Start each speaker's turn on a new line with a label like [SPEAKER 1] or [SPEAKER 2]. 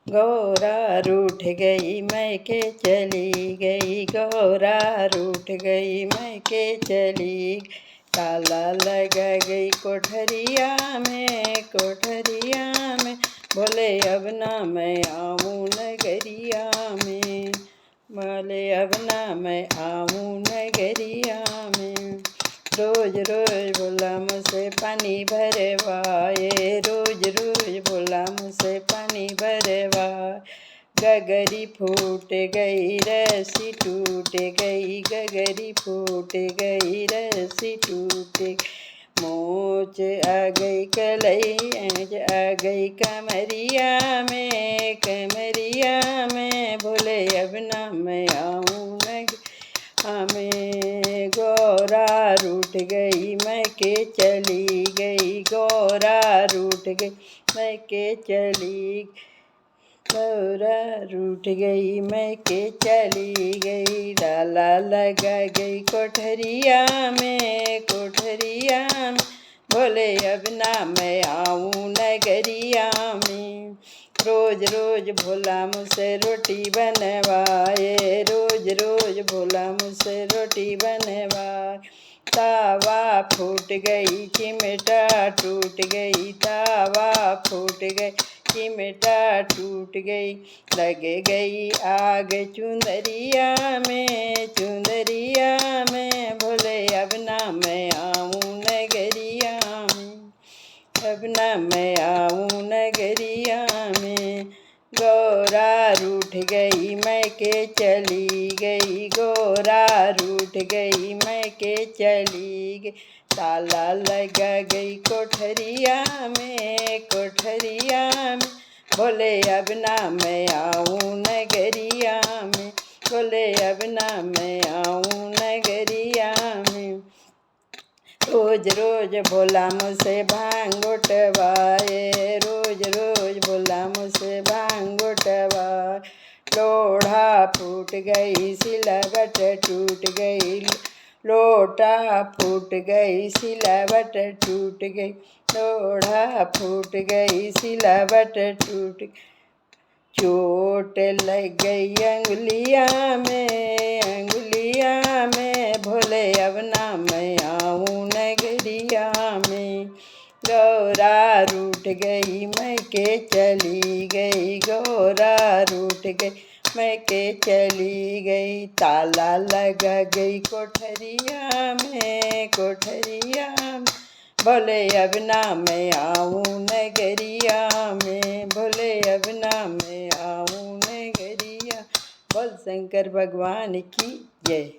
[SPEAKER 1] गौरा रूठ गई मैके चली गई, गौरा रूठ गई मैके चली, ताला लगा गई कोठरिया में, कोठरिया में, बोले अब ना मैं आऊँ नगरिया में, बोले अब ना मैं आऊँ नगरिया में। रोज रोज बोला मुझसे पानी भरवाए, रोज रोज बोला मुझसे पानी भरवाए, गगरी फूट गई रस्सी टूट गई, गगरी फूट गई रस्सी टूट गई, मोच आ गई कलई आ गई कमरिया में, कमरिया में, बोले अब ना मैं आऊँ हमें। गौरा रूठ गई मैके चली गई, गौरा रूठ गई मैके चली, गौरा रूठ गई मैके चली गई, डाला लगा गई कोठरिया में, कोठरिया में, बोले अब ना मैं आऊँ नगरिया में। रोज रोज भोला मुझसे रोटी बनवाए, रोज रोज भोला मुझसे रोटी बनवाए, तावा फूट गई चिमटा टूट गई, तावा फूट गई चिमटा टूट गई, लग गई आग चुंदरिया में, चुंदरिया में, बोले अब ना मैं आऊँ नगरिया में, अब ना मैं आऊँ नगरिया में। गौरा रूठ गई मैके चली गई, गौरा रूठ गई मैके चली गई, ताला लगा गई कोठरिया में, कोठरिया में, बोले अब ना मैं आऊँ नगरिया में, बोले अब ना मैं आऊँ नगरिया में। रोज रोज भोला मुझसे भांग उठवाए, रोज रोज भोला मुझसे भांग उठवाए, लोढ़ा फूट गई सिलवट टूट गई, लोटा फूट गई सिलवट टूट गई, लोढ़ा फूट गई सिलवट टूट, चोट लग गई अंगुलिया में, अंगुलिया में, भोले अब ना मैं आऊँ नगरिया में। गौरा रूठ गई मैके चली गई, गौरा रूठ गई मैके चली गई, ताला लगा गई कोठरिया में, कोठरिया में, बोले अब ना मैं आऊँ नगरिया में, बोले अब ना मैं आऊँ नगरिया। बोल शंकर भगवान की जय।